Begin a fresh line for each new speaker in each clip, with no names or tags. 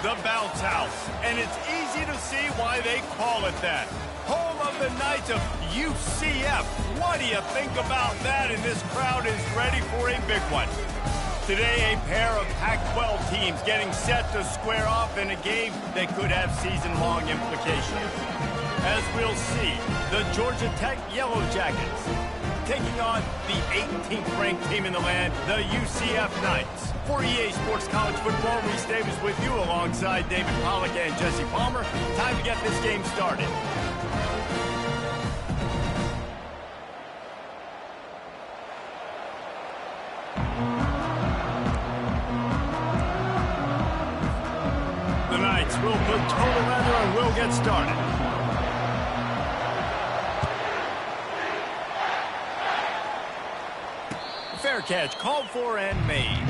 the bounce house, and it's easy to see why they call it that. Home of the Knights of UCF. What do you think about that? And this crowd is ready for a big one. Today, a pair of Pac-12 teams getting set to square off in a game that could have season-long implications. As we'll see, the Georgia Tech Yellow Jackets taking on the 18th ranked team in the land, the UCF Knights. For EA Sports College Football, Reese Davis with you alongside David Pollack and Jesse Palmer. Time to get this game started. The Knights will put total leather and will get started. Fair catch, called for and made.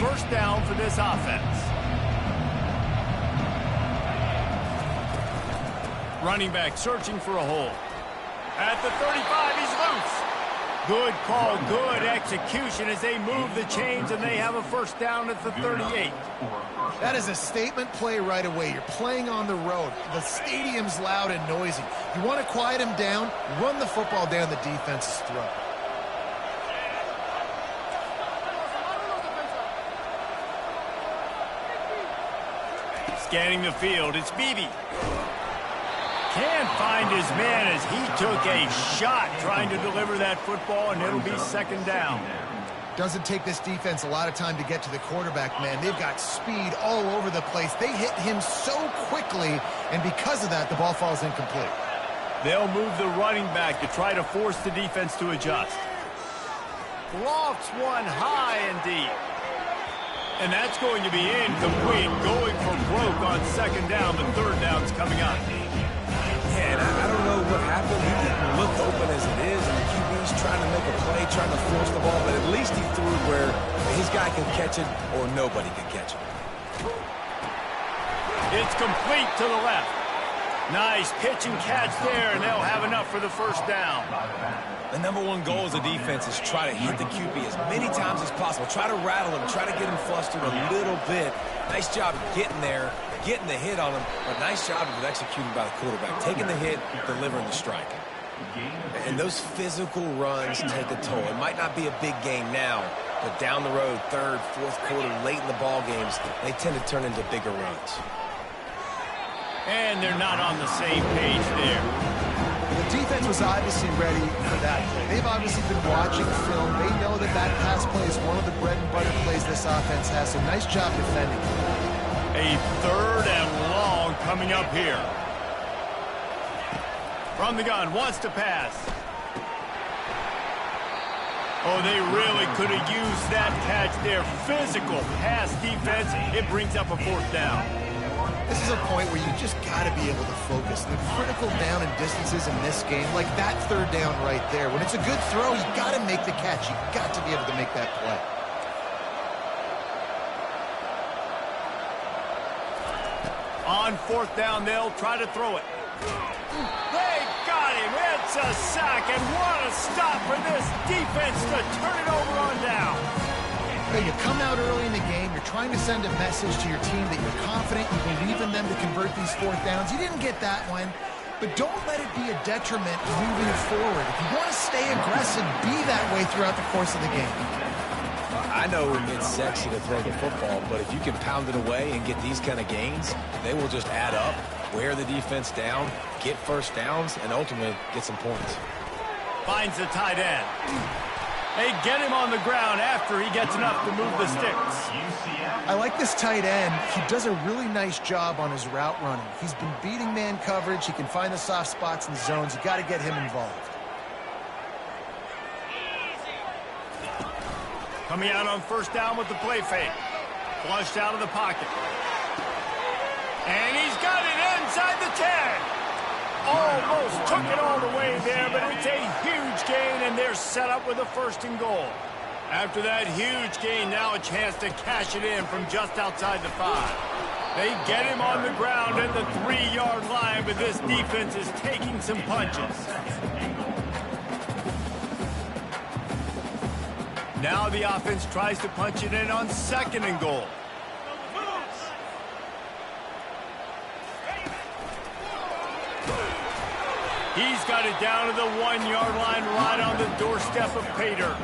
First down for this offense. Running back searching for a hole. At the 35, he's loose. Good call, good execution as they move the chains, and they have a first down at the 38.
That is a statement play right away. You're playing on the road. The stadium's loud and noisy. You want to quiet him down, run the football down the defense's throat.
Scanning the field, it's Beebe. Can't find his man as he took a shot trying to deliver that football, and it'll be second down.
Doesn't take this defense a lot of time to get to the quarterback, man. They've got speed all over the place. They hit him so quickly, and because of that, the ball falls incomplete.
They'll move the running back to try to force the defense to adjust. Lofts one high and deep. And that's going to be incomplete, going for broke on second down. The third down's coming up.
And I don't know what happened. He didn't look open as it is, and the QB's trying to make a play, trying to force the ball, but at least he threw it where his guy can catch it or nobody can catch it.
It's complete to the left. Nice pitch and catch there, and they'll have enough for the first down.
The number one goal as a defense is try to hit the QB as many times as possible. Try to rattle him, try to get him flustered a little bit. Nice job getting there, getting the hit on him, but nice job of executing by the quarterback. Taking the hit, delivering the strike. And those physical runs take a toll. It might not be a big game now, but down the road, third, fourth quarter, late in the ball games, they tend to turn into bigger runs.
And they're not on the same page there.
The defense was obviously ready for that play. They've obviously been watching film. They know that that pass play is one of the bread and butter plays this offense has, so nice job defending.
A third and long coming up here. From the gun, wants to pass. Oh, they really could have used that catch there. Physical pass defense. It brings up a fourth down.
This is a point where you just got to be able to focus. The critical down and distances in this game, like that third down right there. When it's a good throw, you got to make the catch. You got to be able to make that play.
On fourth down, they'll try to throw it. They got him. It's a sack, and what a stop for this defense to turn it over on down.
You come out early in the game, you're trying to send a message to your team that you're confident, you believe in them to convert these fourth downs. You didn't get that one, but don't let it be a detriment moving forward. If you want to stay aggressive, be that way throughout the course of the game.
I know it's sexy to throw the football, but if you can pound it away and get these kind of gains, they will just add up, wear the defense down, get first downs, and ultimately get some points.
Finds the tight end. They get him on the ground after he gets enough to move the sticks.
I like this tight end. He does a really nice job on his route running. He's been beating man coverage. He can find the soft spots and zones. You got to get him involved.
Coming out on first down with the play fake. Flushed out of the pocket. And he's got it inside the 10. Almost took it all the way there, but it's a huge gain, and they're set up with a first and goal. After that huge gain, now a chance to cash it in from just outside the 5. They get him on the ground at the 3-yard line, but this defense is taking some punches. Now the offense tries to punch it in on 2nd and goal. He's got it down to the 1-yard line right on the doorstep of Pater.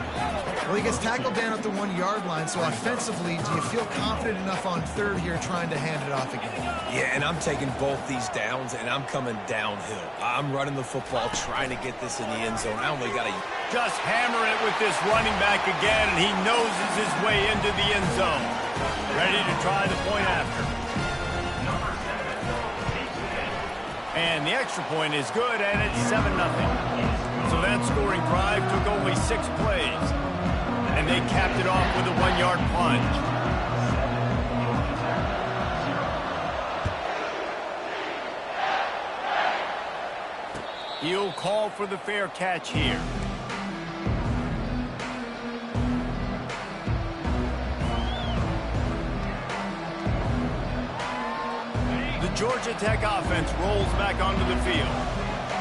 Well, he gets tackled down at the 1-yard line, so offensively, do you feel confident enough on 3rd here trying to hand it off again?
Yeah, and I'm taking both these downs, and I'm coming downhill. I'm running the football, trying to get this in the end zone. I only got to
just hammer it with this running back again, and he noses his way into the end zone. Ready to try the point after. And the extra point is good, and it's 7-0. So that scoring drive took only 6 plays. And they capped it off with a 1-yard plunge. He'll call for the fair catch here. Georgia Tech offense rolls back onto the field.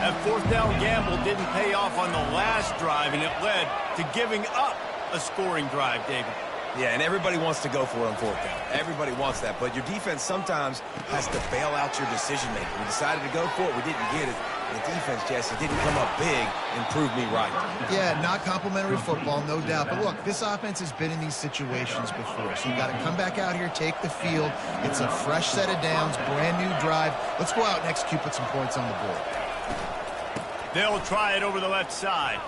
That 4th down gamble didn't pay off on the last drive, and it led to giving up a scoring drive, David.
Yeah, and everybody wants to go for it on 4th down. Everybody wants that, but your defense sometimes has to bail out your decision-making. We decided to go for it. We didn't get it. The defense, Jesse, didn't come up big and prove me right.
Yeah, not complimentary football, no doubt. But look, this offense has been in these situations before, so you got to come back out here, take the field. It's a fresh set of downs, brand new drive. Let's go out and execute, put some points on the board.
They'll try it over the left side.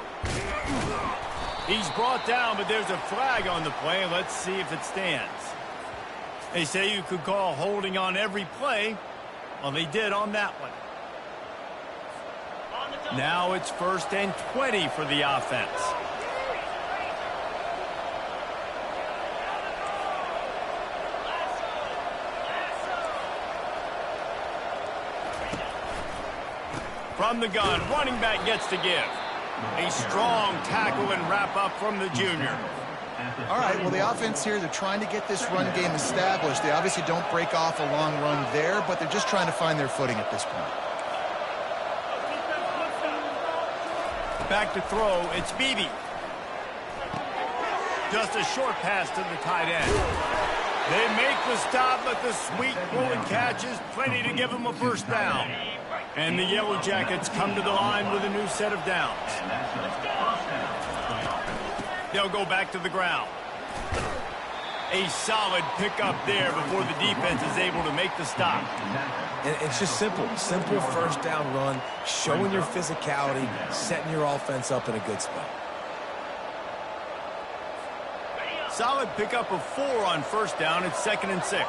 He's brought down, but there's a flag on the play. Let's see if it stands. They say you could call holding on every play. Well, they did on that one. Now it's 1st and 20 for the offense. From the gun, running back gets to give. A strong tackle and wrap up from the junior.
All right, well, the offense here, they're trying to get this run game established. They obviously don't break off a long run there, but they're just trying to find their footing at this point.
Back to throw, it's Beebe. Just a short pass to the tight end. They make the stop, but the sweet bullet catch is plenty to give them a 1st down. And the Yellow Jackets come to the line with a new set of downs. They'll go back to the ground. A solid pickup there before the defense is able to make the stop.
And it's just simple 1st down run, showing your physicality, setting your offense up in a good spot.
Solid pickup of 4 on 1st down. It's 2nd and 6.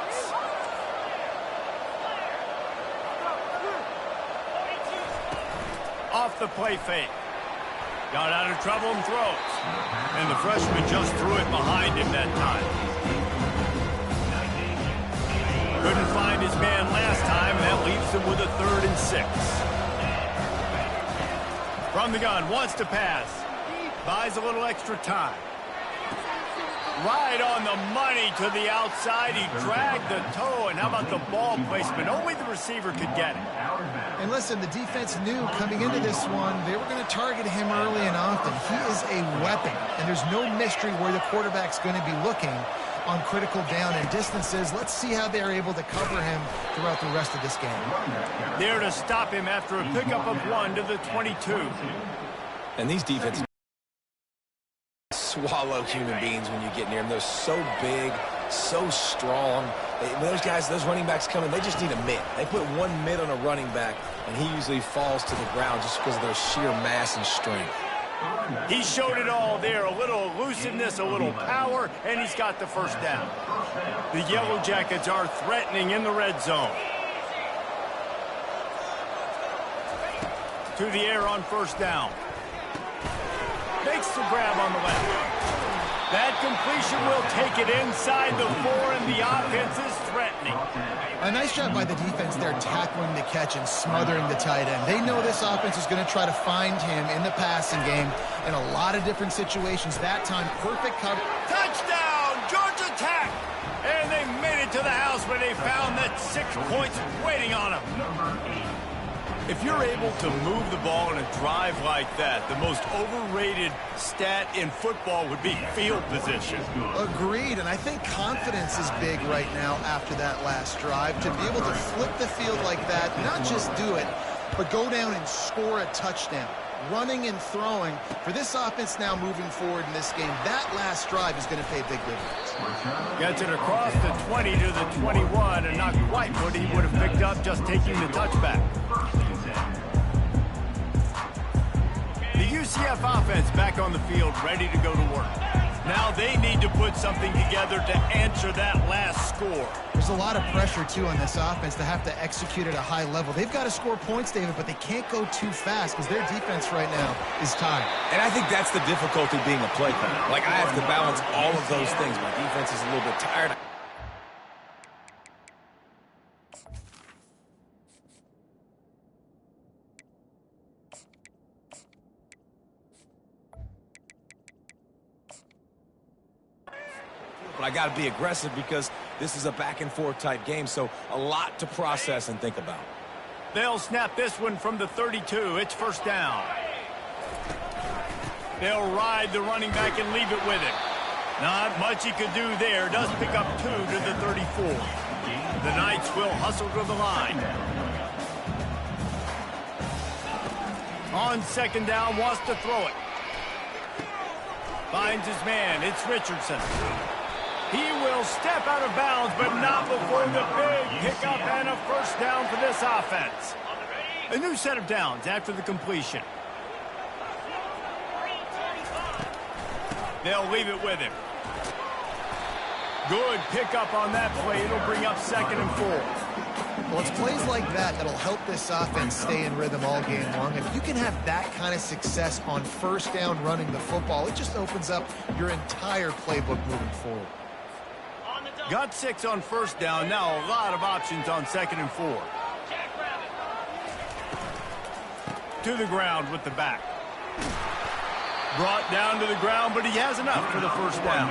Off the play fake. Got out of trouble and throws. And the freshman just threw it behind him that time. Couldn't find his man last time. That leaves him with a 3rd and 6. From the gun, wants to pass. Buys a little extra time. Right on the money to the outside. He dragged the toe. And how about the ball placement? Only the receiver could get it.
And listen, the defense knew coming into this one, they were going to target him early and often. He is a weapon, and there's no mystery where the quarterback's going to be looking on critical down and distances. Let's see how they're able to cover him throughout the rest of this game.
There to stop him after a pickup of 1 to the 22.
And these defenses swallow human beings when you get near them. They're so big, so strong. When those guys, those running backs come in, they just need a mitt. They put 1 mitt on a running back, and he usually falls to the ground just because of their sheer mass and strength.
He showed it all there. A little elusiveness, a little power, and he's got the 1st down. The Yellow Jackets are threatening in the red zone. To the air on 1st down. Makes the grab on the left. That completion will take it inside the 4, and the offense is threatening.
A nice job by the defense there tackling the catch and smothering the tight end. They know this offense is going to try to find him in the passing game in a lot of different situations. That time, perfect cover.
Touchdown, Georgia Tech! And they made it to the house where they found that 6 points waiting on them. If you're able to move the ball in a drive like that, the most overrated stat in football would be field position.
Agreed, and I think confidence is big right now after that last drive. To be able to flip the field like that, not just do it, but go down and score a touchdown. Running and throwing for this offense now moving forward in this game. That last drive is going to pay big dividends.
Gets it across the 20 to the 21, and not quite what he would have picked up just taking the touchback. The UCF offense back on the field, ready to go to work. Now they need to put something together to answer that last score.
There's a lot of pressure, too, on this offense to have to execute at a high level. They've got to score points, David, but they can't go too fast because their defense right now is tired.
And I think that's the difficulty being a play caller. Like, I have to balance all of those things. My defense is a little bit tired. But I got to be aggressive because this is a back-and-forth type game, so a lot to process and think about.
They'll snap this one from the 32. It's first down. They'll ride the running back and leave it with him. Not much he could do there. Does pick up 2 to the 34. The Knights will hustle to the line. On second down, wants to throw it. Finds his man. It's Richardson. He will step out of bounds, but not before the big pickup and a first down for this offense. A new set of downs after the completion. They'll leave it with him. Good pickup on that play. It'll bring up 2nd and 4.
Well, it's plays like that that'll help this offense stay in rhythm all game long. If you can have that kind of success on first down running the football, it just opens up your entire playbook moving forward.
Got 6 on first down. Now a lot of options on 2nd and 4. To the ground with the back. Brought down to the ground, but he has enough for the first down.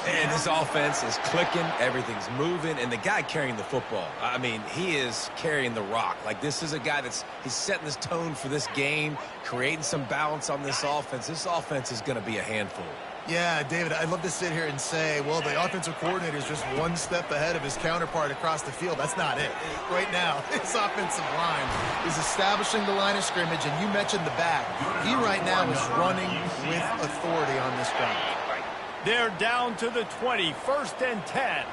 And this offense is clicking, everything's moving, and the guy carrying the football, I mean, he is carrying the rock. Like, this is a guy he's setting this tone for this game, creating some balance on this offense. This offense is going to be a handful.
Yeah, David, I'd love to sit here and say, well, the offensive coordinator is just one step ahead of his counterpart across the field. That's not it. Right now, his offensive line is establishing the line of scrimmage, and you mentioned the back. He right now is running with authority on this drive.
They're down to the 20, 1st and 10.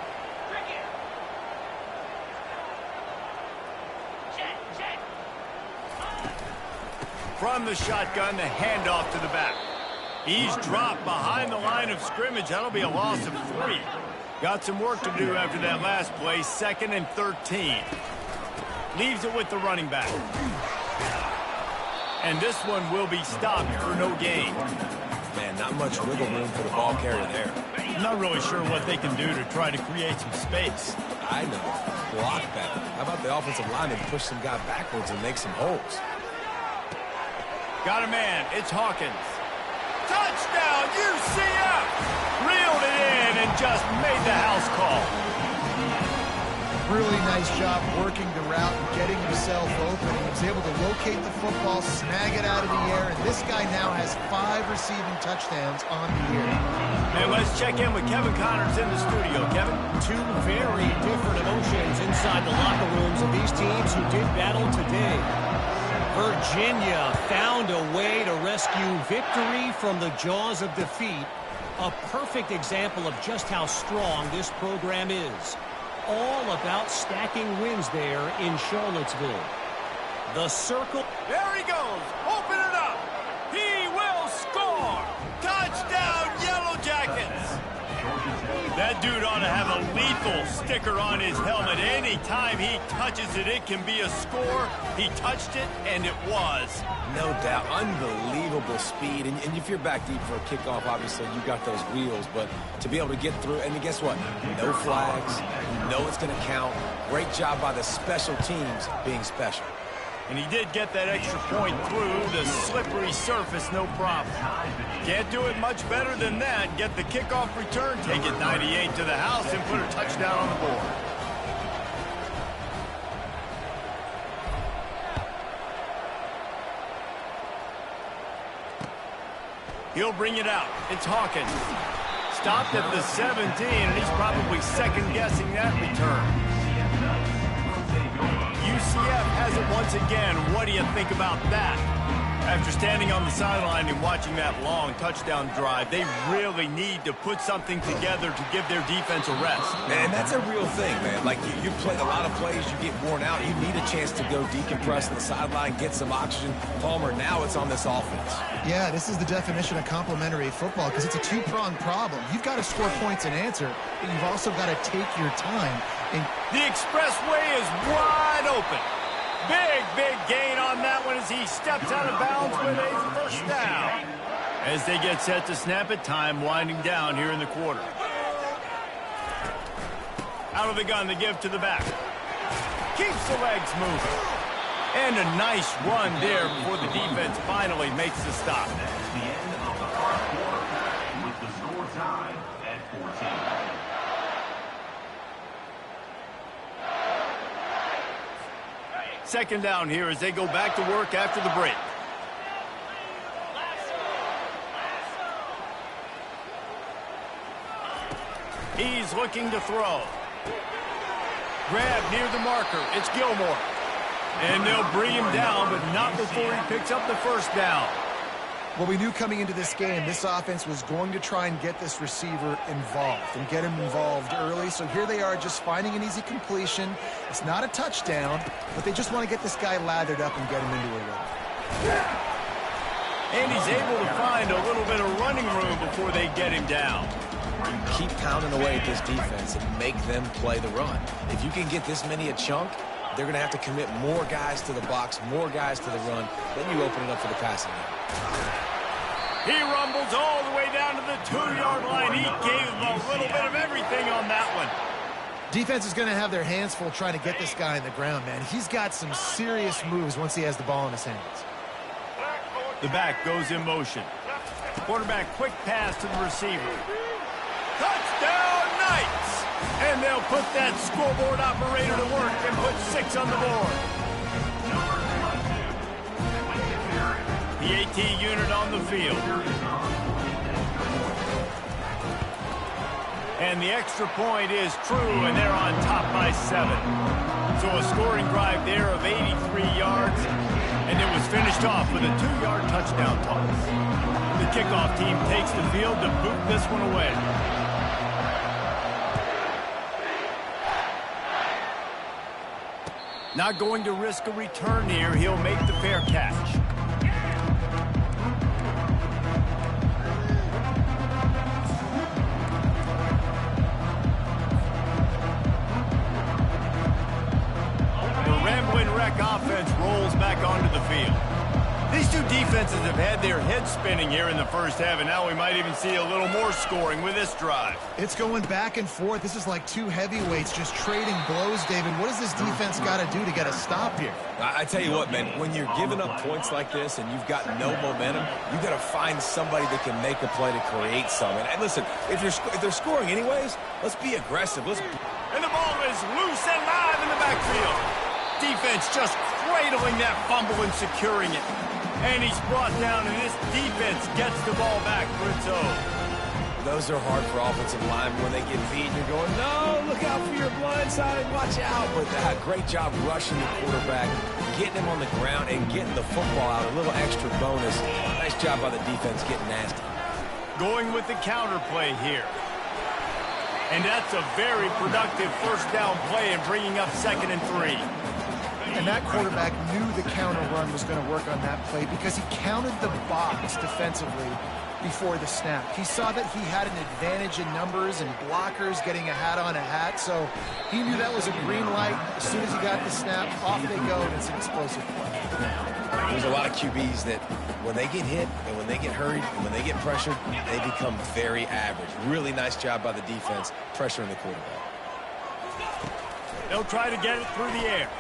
From the shotgun, the handoff to the back. He's dropped behind the line of scrimmage. That'll be a loss of 3. Got some work to do after that last play. 2nd and 13. Leaves it with the running back. And this one will be stopped for no gain.
Man, not much wiggle room for the ball carrier there.
I'm not really sure what they can do to try to create some space.
I know. Block better. How about the offensive lineman push some guy backwards and make some holes?
Got a man. It's Hawkins. Touchdown, UCF! Reeled it in and just made the house call.
Really nice job working the route and getting himself open. He was able to locate the football, snag it out of the air, and this guy now has 5 receiving touchdowns on the year.
And let's check in with Kevin Connors in the studio. Kevin?
2 very different emotions inside the locker rooms of these teams who did battle today. Virginia found a way to rescue victory from the jaws of defeat. A perfect example of just how strong this program is. All about stacking wins there in Charlottesville. The circle.
There he goes. Open it up. He will score. Touchdown, Yellow Jackets. That dude ought to have a lethal sticker on his helmet. Anytime he touches it, it can be a score. He touched it, and it was.
No doubt. Unbelievable speed. And if you're back deep for a kickoff, obviously you got those wheels. But to be able to get through, and guess what? No flags. You know it's going to count. Great job by the special teams being special.
And he did get that extra point through the slippery surface, no problem. Can't do it much better than that. Get the kickoff return, take it 98 to the house, and put a touchdown on the board. He'll bring it out. It's Hawkins. Stopped at the 17, and he's probably second-guessing that return. UCF has it once again. What do you think about that? After standing on the sideline and watching that long touchdown drive, they really need to put something together to give their defense a rest.
Man, that's a real thing, man. Like, you play a lot of plays, you get worn out. You need a chance to go decompress on the sideline, get some oxygen. Palmer, now it's on this offense.
Yeah, this is the definition of complementary football because it's a two-pronged problem. You've got to score points and answer, but you've also got to take your time. And
the expressway is wide open. Big gain on that one as he steps out of bounds with a first down. As they get set to snap it, time winding down here in the quarter. Out of the gun, the give to the back. Keeps the legs moving. And a nice run there before the defense finally makes the stop.
That's the end of the first quarter with the score tied at 14.
Second down here as they go back to work after the break. He's looking to throw. Grab near the marker. It's Gilmore. And they'll bring him down, but not before he picks up the first down.
Well, we knew coming into this game, this offense was going to try and get this receiver involved and get him involved early. So here they are just finding an easy completion. It's not a touchdown, but they just want to get this guy lathered up and get him into a run.
And he's able to find a little bit of running room before they get him down.
Keep pounding away at this defense and make them play the run. If you can get this many a chunk, they're going to have to commit more guys to the box, more guys to the run. Then you open it up for the passing game.
He rumbles all the way down to the 2-yard line. He gave him a little bit of everything on that one.
Defense is going to have their hands full trying to get this guy in the ground, man. He's got some serious moves once he has the ball in his hands.
The back goes in motion. Quarterback quick pass to the receiver. Touchdown Knights! And they'll put that scoreboard operator to work and put 6 on the board. The AT unit on the field. And the extra point is true, and they're on top by 7. So a scoring drive there of 83 yards, and it was finished off with a 2-yard touchdown toss. The kickoff team takes the field to boot this one away. Not going to risk a return here. He'll make the fair catch. Offense rolls back onto the field. These two defenses have had their heads spinning here in the first half, and now we might even see a little more scoring with this drive.
It's going back and forth. This is like two heavyweights just trading blows, David. What does this defense got to do to get a stop here?
I tell you what, man, when you're giving up points like this and you've got no momentum, you got to find somebody that can make a play to create some. And listen, if they're scoring anyways, let's be aggressive.
And the ball is loose and live in the backfield. Defense just cradling that fumble and securing it. And he's brought down, and this defense gets the ball back for its own.
Those are hard for offensive linemen when they get beat and you're going, no, look out for your blind side, watch out. But great job rushing the quarterback, getting him on the ground, and getting the football out. A little extra bonus. Nice job by the defense getting nasty.
Going with the counter play here. And that's a very productive first down play and bringing up 2nd and 3.
And that quarterback knew the counter run was going to work on that play because he counted the box defensively before the snap. He saw that he had an advantage in numbers and blockers getting a hat on a hat, so he knew that was a green light. As soon as he got the snap, off they go, and it's an explosive play.
There's a lot of QBs that when they get hit and when they get hurried and when they get pressured, they become very average. Really nice job by the defense pressuring the quarterback.
They'll try to get it through the air.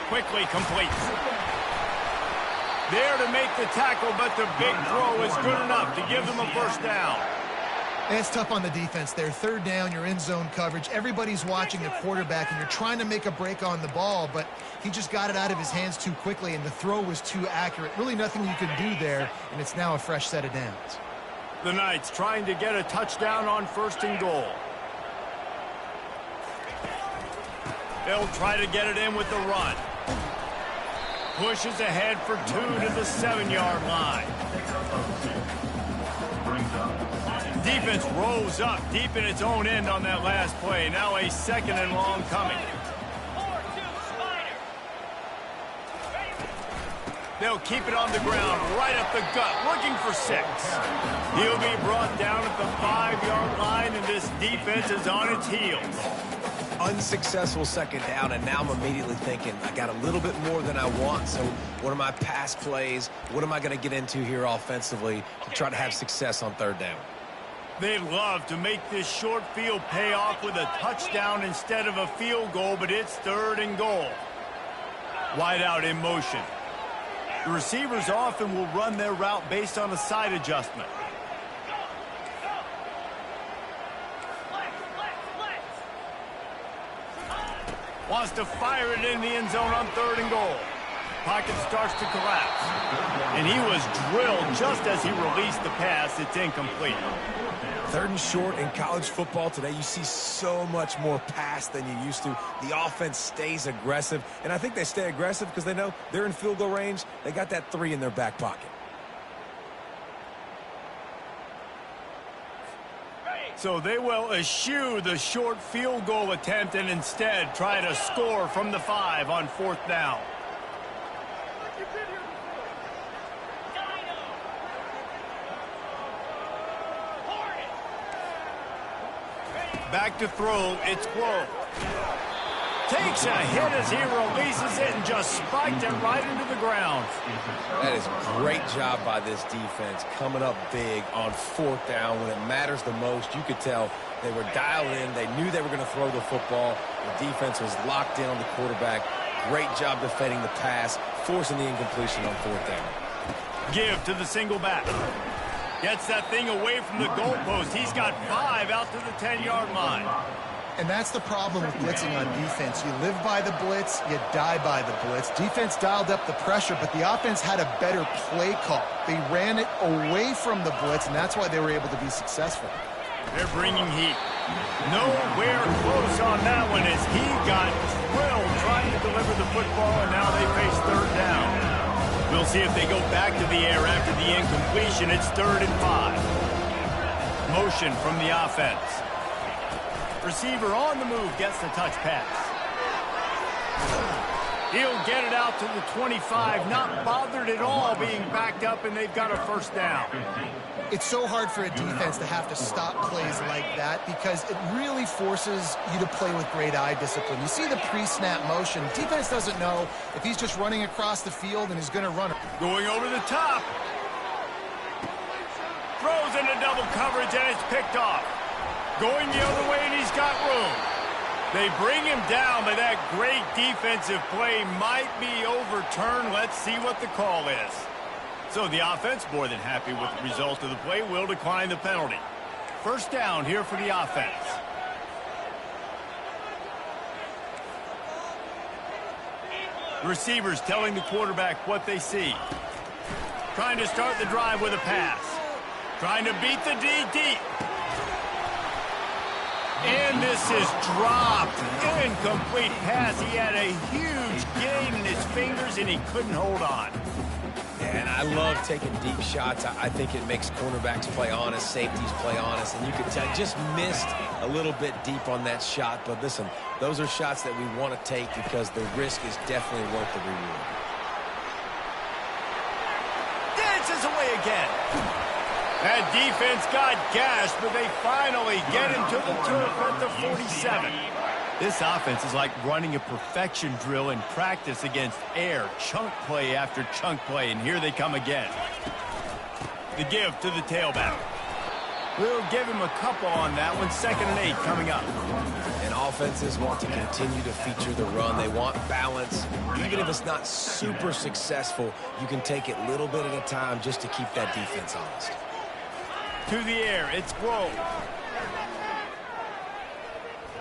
quickly completes. There to make the tackle, but the big throw is good enough to give them a first down.
It's tough on the defense there. Third down, you're in zone coverage. Everybody's watching the quarterback, and you're trying to make a break on the ball, but he just got it out of his hands too quickly, and the throw was too accurate. Really nothing you could do there, and it's now a fresh set of downs.
The Knights trying to get a touchdown on 1st and goal. They'll try to get it in with the run. Pushes ahead for 2 to the 7-yard line. Defense rolls up deep in its own end on that last play. Now a 2nd and long coming. They'll keep it on the ground, right up the gut, looking for 6. He'll be brought down at the 5-yard line, and this defense is on its heels.
Unsuccessful 2nd down, and now I'm immediately thinking, I got a little bit more than I want, so what are my pass plays? What am I going to get into here offensively to try to have success on 3rd down?
They'd love to make this short field pay off with a touchdown instead of a field goal, but it's 3rd and goal. Wide out in motion. The receivers often will run their route based on a side adjustment. Wants to fire it in the end zone on 3rd and goal. Pocket starts to collapse. And he was drilled just as he released the pass. It's incomplete.
3rd and short in college football today, you see so much more pass than you used to. The offense stays aggressive, and I think they stay aggressive because they know they're in field goal range. They got that 3 in their back pocket.
So they will eschew the short field goal attempt and instead try to score from the 5 on 4th down. Back to throw, it's Glow. Takes a hit as he releases it and just spiked it right into the ground.
That is a great job by this defense, coming up big on 4th down when it matters the most. You could tell they were dialed in. They knew they were going to throw the football. The defense was locked in on the quarterback. Great job defending the pass, forcing the incompletion on 4th down.
Give to the single back. Gets that thing away from the goalpost. He's got 5 out to the 10-yard line.
And that's the problem with blitzing on defense. You live by the blitz, you die by the blitz. Defense dialed up the pressure, but the offense had a better play call. They ran it away from the blitz, and that's why they were able to be successful.
They're bringing heat. Nowhere close on that one as he got drilled trying to deliver the football, and now they face 3rd down. We'll see if they go back to the air after the incompletion. It's 3rd and 5. Motion from the offense. Receiver on the move gets the touch pass. He'll get it out to the 25, not bothered at all being backed up, and they've got a 1st down.
It's so hard for a defense to have to stop plays like that because it really forces you to play with great eye discipline. You see the pre-snap motion. Defense doesn't know if he's just running across the field and he's going to run.
Going over the top. Throws into double coverage, and it's picked off. Going the other way, and he's got room. They bring him down, but that great defensive play might be overturned. Let's see what the call is. So the offense, more than happy with the result of the play, will decline the penalty. 1st down here for the offense. The receivers telling the quarterback what they see. Trying to start the drive with a pass. Trying to beat the D deep. And this is dropped. Incomplete pass. He had a huge gain in his fingers, and he couldn't hold on.
And I love taking deep shots. I think it makes cornerbacks play honest, safeties play honest, and you could tell just missed a little bit deep on that shot. But listen, those are shots that we want to take because the risk is definitely worth the reward.
Dances away again. That defense got gashed, but they finally get him to the turf at the 47. This offense is like running a perfection drill in practice against air, chunk play after chunk play, and here they come again. The give to the tailback. We'll give him a couple on that one. 2nd and 8 coming up.
And offenses want to continue to feature the run. They want balance. Even if it's not super successful, you can take it little bit at a time just to keep that defense honest.
To the air, it's Grove.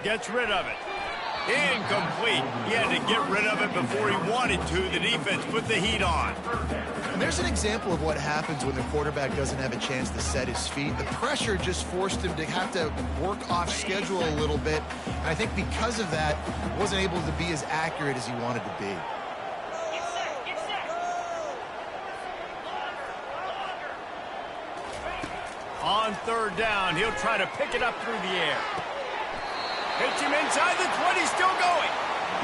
Gets rid of it. Incomplete. He had to get rid of it before he wanted to. The defense put the heat on.
And there's an example of what happens when the quarterback doesn't have a chance to set his feet. The pressure just forced him to have to work off schedule a little bit. And I think because of that, wasn't able to be as accurate as he wanted to be.
On third down, he'll try to pick it up through the air. Hits him inside the 20, still going.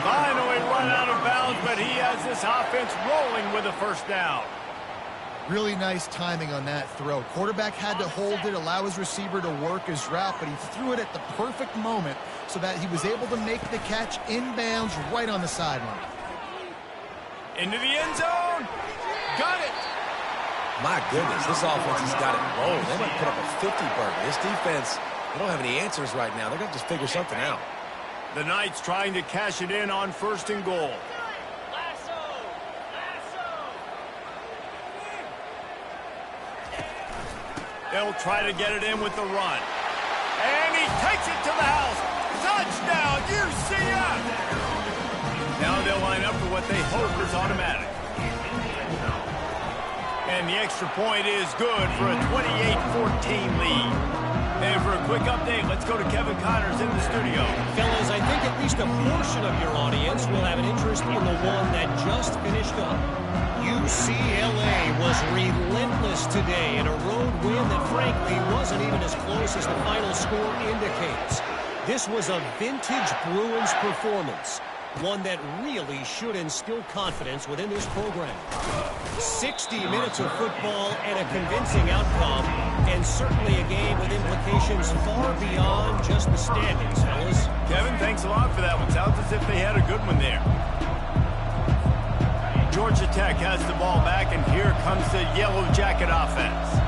Finally run out of bounds, but he has this offense rolling with a first down.
Really nice timing on that throw. Quarterback had to hold it, allow his receiver to work his route, but he threw it at the perfect moment so that he was able to make the catch inbounds right on the sideline.
Into the end zone. Got it.
My goodness, this offense has got it rolling. They might put up a 50-burger. This defense, they don't have any answers right now. They're going to just figure something out.
The Knights trying to cash it in on 1st and goal. They'll try to get it in with the run. And he takes it to the house. Touchdown, UCF! Now they'll line up for what they hope is automatic. And the extra point is good for a 28-14 lead. And for a quick update, let's go to Kevin Connors in the studio.
Fellas, I think at least a portion of your audience will have an interest in the one that just finished up. UCLA was relentless today in a road win that frankly wasn't even as close as the final score indicates. This was a vintage Bruins performance, one that really should instill confidence within this program. 60 minutes of football and a convincing outcome, and certainly a game with implications far beyond just the standings, fellas.
Kevin, thanks a lot for that one. Sounds as if they had a good one there. Georgia Tech has the ball back, and here comes the Yellow Jacket offense.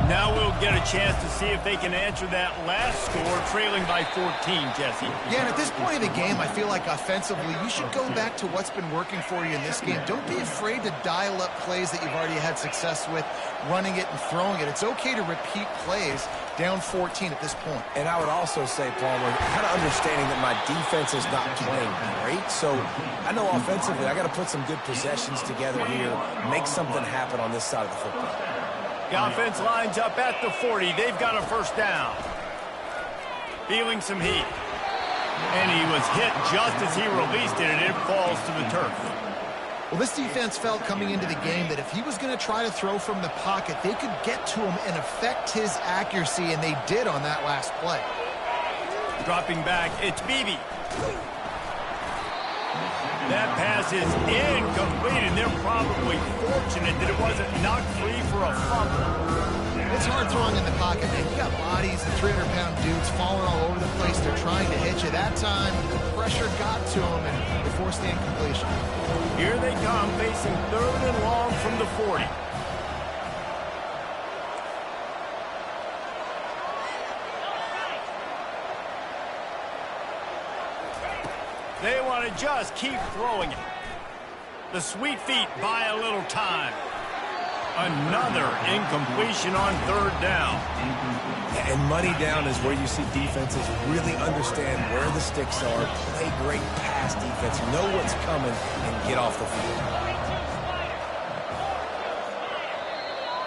Now we'll get a chance to see if they can answer that last score, trailing by 14, Jesse.
Yeah, and at this point of the game, I feel like offensively, you should go back to what's been working for you in this game. Don't be afraid to dial up plays that you've already had success with, running it and throwing it. It's okay to repeat plays down 14 at this point.
And I would also say, Palmer, kind of understanding that my defense is not playing great. So I know offensively, I got to put some good possessions together here, make something happen on this side of the football.
The offense lines up at the 40. They've got a first down. Feeling some heat. And he was hit just as he released it, and it falls to the turf.
Well, this defense felt coming into the game that if he was going to try to throw from the pocket, they could get to him and affect his accuracy, and they did on that last play.
Dropping back, it's Beebe. That pass is incomplete, and they're probably fortunate that it wasn't knocked free for a fumble.
It's hard throwing in the pocket, man. You got bodies and 300-pound dudes falling all over the place. They're trying to hit you. That time, the pressure got to them, and they forced the incompletion.
Here they come, facing 3rd and long from the 40. They want to just keep throwing it. The Sweet Feet buy a little time. Another incompletion on 3rd down.
And money down is where you see defenses really understand where the sticks are, play great pass defense, know what's coming, and get off the field.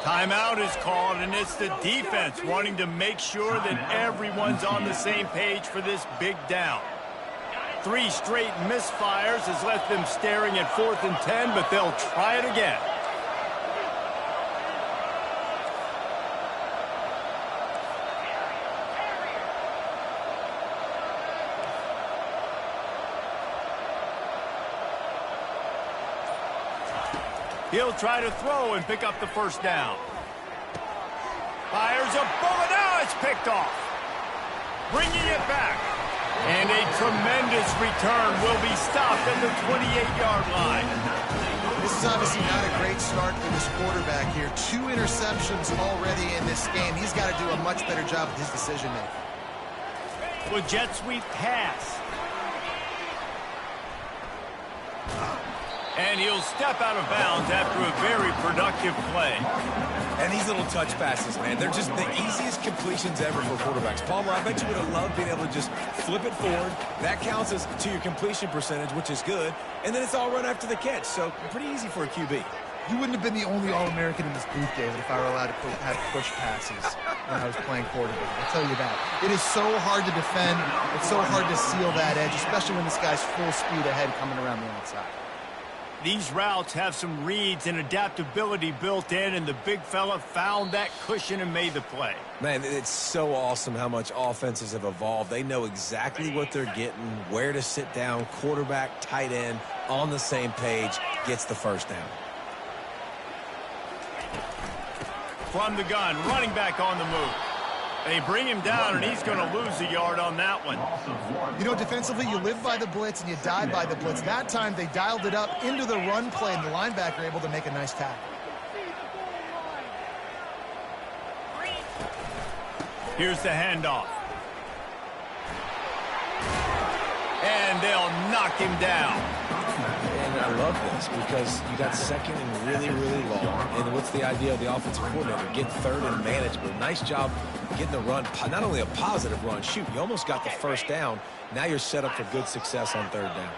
Timeout is called, and it's the defense wanting to make sure that everyone's on the same page for this big down. 3 straight misfires has left them staring at 4th and 10, but they'll try it again. He'll try to throw and pick up the first down. Fires a bullet. Now it's picked off. Bringing it back. And a tremendous return will be stopped at the 28-yard line.
This is obviously not a great start for this quarterback here. 2 interceptions already in this game. He's got to do a much better job with his decision-making.
With jet sweep pass. And he'll step out of bounds after a very productive play.
And these little touch passes, man, they're just the easiest completions ever for quarterbacks. Palmer, I bet you would have loved being able to just flip it forward. That counts as to your completion percentage, which is good. And then it's all run after the catch, so pretty easy for a QB.
You wouldn't have been the only All-American in this booth, David, if I were allowed to have push passes when I was playing quarterback. I'll tell you that. It is so hard to defend. It's so hard to seal that edge, especially when this guy's full speed ahead coming around the outside.
These routes have some reads and adaptability built in, and the big fella found that cushion and made the play.
Man, it's so awesome how much offenses have evolved. They know exactly what they're getting, where to sit down, quarterback, tight end, on the same page, gets the first down.
From the gun, running back on the move. They bring him down, and he's going to lose a yard on that one.
You know, defensively, you live by the blitz and you die by the blitz. That time, they dialed it up into the run play, and the linebacker able to make a nice tackle.
Here's the handoff. And they'll knock him down.
And I love this because you got second and really, really long. And what's the idea of the offensive coordinator? Get third and manageable. Nice job getting the run. Not only a positive run, shoot, you almost got the first down. Now you're set up for good success on third down.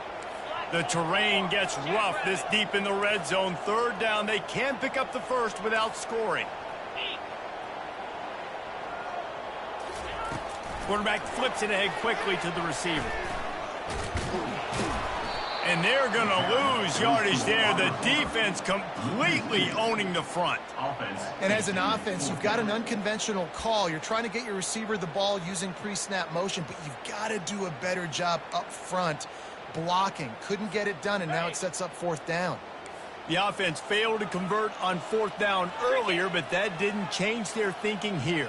The terrain gets rough this deep in the red zone. Third down, they can pick up the first without scoring. Quarterback flips it ahead quickly to the receiver. And they're going to lose yardage there. The defense completely owning the front.
And as an offense, you've got an unconventional call. You're trying to get your receiver the ball using pre-snap motion, but you've got to do a better job up front blocking. Couldn't get it done, and now it sets up fourth down.
The offense failed to convert on fourth down earlier, but that didn't change their thinking here.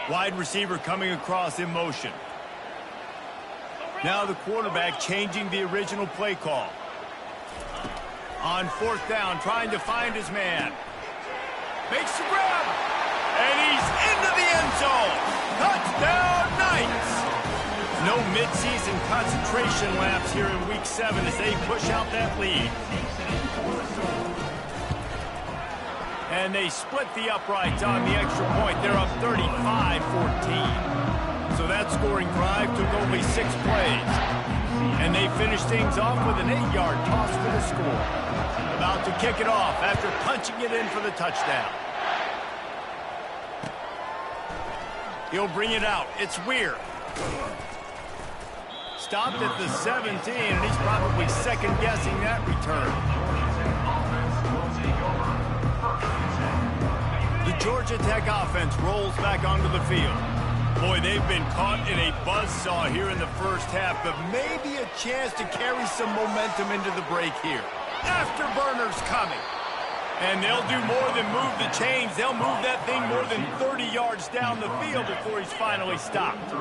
Wide receiver coming across in motion. Now the quarterback changing the original play call. On fourth down, trying to find his man. Makes the grab. And he's into the end zone. Touchdown, Knights. No midseason concentration lapse here in Week 7 as they push out that lead. And they split the uprights on the extra point. They're up 35-14. So that scoring drive took only 6 plays. And they finished things off with an 8-yard toss for the score. About to kick it off after punching it in for the touchdown. He'll bring it out. It's Weir. Stopped at the 17, and he's probably second-guessing that return. The Georgia Tech offense rolls back onto the field. Boy, they've been caught in a buzzsaw here in the first half, but maybe a chance to carry some momentum into the break here. Afterburners coming. And they'll do more than move the chains. They'll move that thing more than 30 yards down the field before he's finally stopped.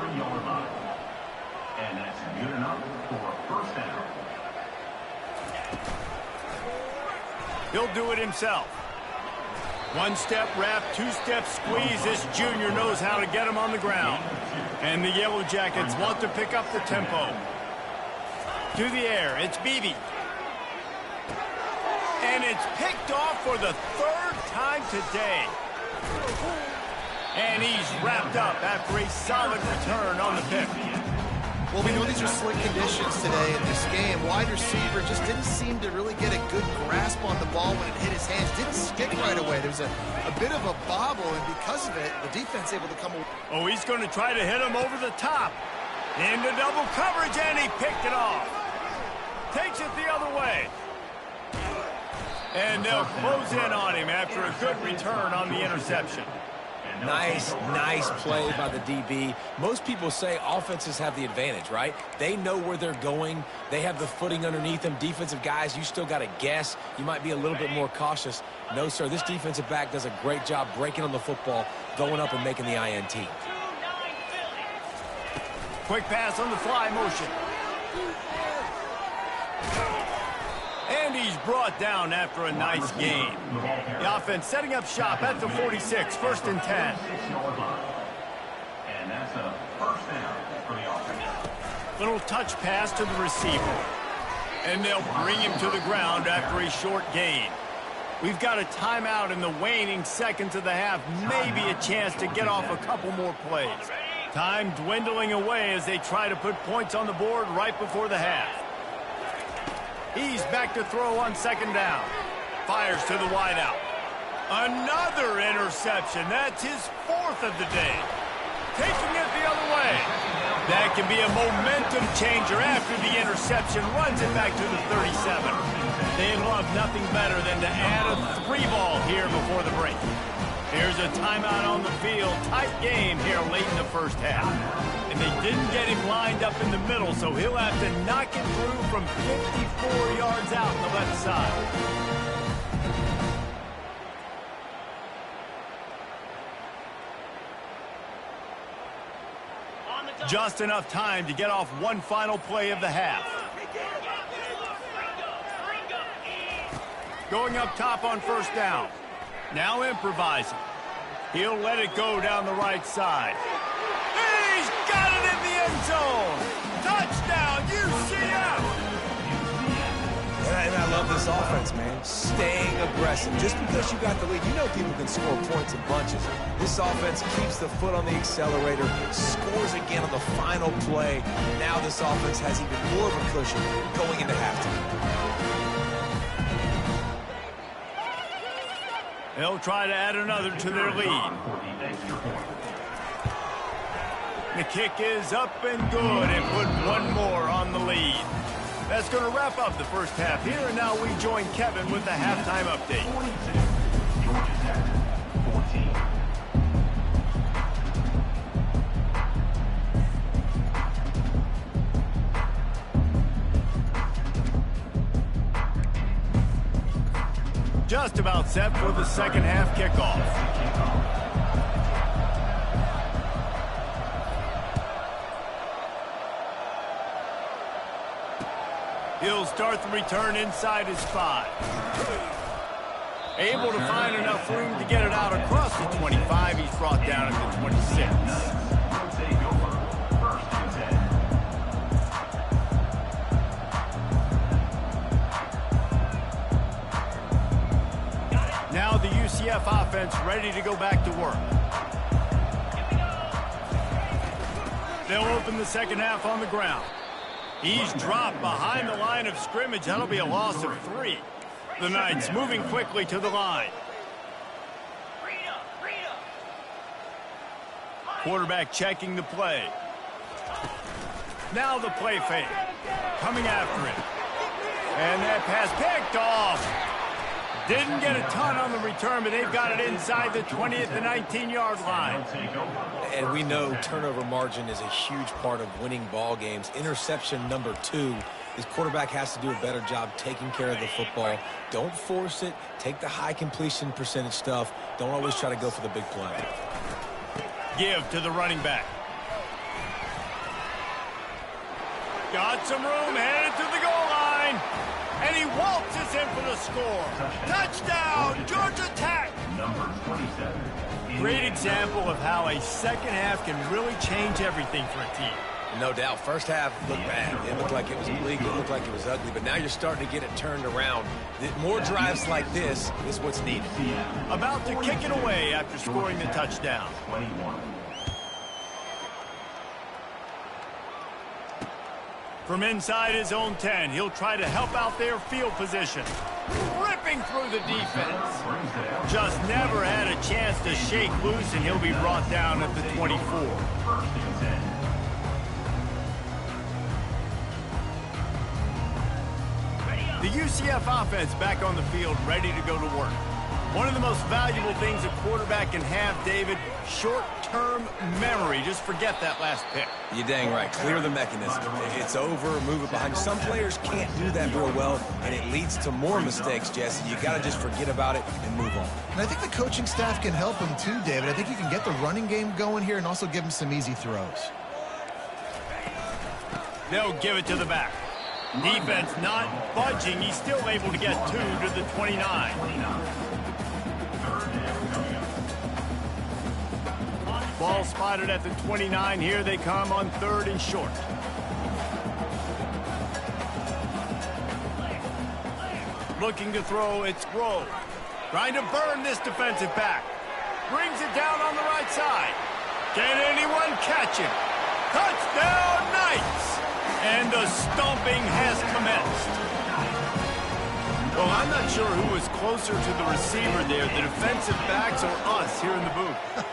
And that's good enough for a first down.
He'll do it himself. One-step wrap, two-step squeeze. This junior knows how to get him on the ground. And the Yellow Jackets want to pick up the tempo. To the air, it's Beebe. And it's picked off for the 3rd time today. And he's wrapped up after a solid return on the pick.
Well, we know these are slick conditions today in this game. Wide receiver just didn't seem to really get a good grasp on the ball when it hit his hands. Didn't stick right away. There was a bit of a bobble, and because of it, the defense able to come away.
Oh, he's going to try to hit him over the top. Into double coverage, and he picked it off. Takes it the other way. And they'll close in on him after a good return on the interception.
Nice play by the DB. Most people say offenses have the advantage, right? They know where they're going. They have the footing underneath them. Defensive guys, you still got to guess. You might be a little bit more cautious. No, sir, this defensive back does a great job breaking on the football, going up and making the INT.
Quick pass on the fly motion. And And he's brought down after a nice gain. The offense setting up shop at the 46, 1st and 10.
And that's a first down for the offense.
Little touch pass to the receiver. And they'll bring him to the ground after a short gain. We've got a timeout in the waning seconds of the half. Maybe a chance to get off a couple more plays. Time dwindling away as they try to put points on the board right before the half. He's back to throw on 2nd down. Fires to the wideout. Another interception. That's his 4th of the day. Taking it the other way. That can be a momentum changer after the interception. Runs it back to the 37. They'd love nothing better than to add a 3-ball here before the break. Here's a timeout on the field. Tight game here late in the first half. And they didn't get him lined up in the middle, so he'll have to knock it through from 54 yards out on the left side. Just enough time to get off one final play of the half. Going up top on 1st down. Now improvising. He'll let it go down the right side. He's got it in the end zone. Touchdown, UCF!
And I love this offense, man. Staying aggressive. Just because you got the lead, you know people can score points in bunches. This offense keeps the foot on the accelerator, scores again on the final play. Now this offense has even more of a cushion going into halftime.
They'll try to add another to their lead. The kick is up and good and put one more on the lead. That's going to wrap up the first half here, and now we join Kevin with the halftime update.
Georgia Tech, 14.
Just about set for the second half kickoff. He'll start the return inside his 5. Able to find enough room to get it out across the 25. He's brought down at the 26. Now the UCF offense ready to go back to work. They'll open the second half on the ground. He's dropped behind the line of scrimmage. That'll be a loss of 3. The Knights moving quickly to the line. Quarterback checking the play. Now the play fake. Coming after it. And that pass picked off. Didn't get a ton on the return, but they've got it inside the 20 at the 19-yard line.
And we know turnover margin is a huge part of winning ball games. Interception number 2. His quarterback has to do a better job taking care of the football. Don't force it. Take the high completion percentage stuff. Don't always try to go for the big play.
Give to the running back. Got some room, headed to the goal line. And he waltzes in for the score. Touchdown, Georgia Tech.
Number 27.
Great example of how a second half can really change everything for a team.
No doubt. First half looked bad. It looked like it was bleak. It looked like it was ugly. But now you're starting to get it turned around. More drives like this is what's needed.
About to kick it away after scoring the touchdown.
21.
From inside his own 10, he'll try to help out their field position. Ripping through the defense. Just never had a chance to shake loose, and he'll be brought down at the 24. The UCF offense back on the field, ready to go to work. One of the most valuable things a quarterback can have, David, short-term memory. Just forget that last pick.
You're dang right. Clear the mechanism. It's over, move it behind you. Some players can't do that real well, and it leads to more mistakes, Jesse. You got to just forget about it and move on.
And I think the coaching staff can help him too, David. I think you can get the running game going here and also give him some easy throws.
They'll give it to the back. Defense not budging. He's still able to get 2 to the 29. Ball spotted at the 29. Here they come on 3rd and short. Looking to throw, it's Grove. Trying to burn this defensive back. Brings it down on the right side. Can anyone catch him? Touchdown, Knights! And the stomping has commenced. Well, I'm not sure who was closer to the receiver there, the defensive backs or us here in the booth.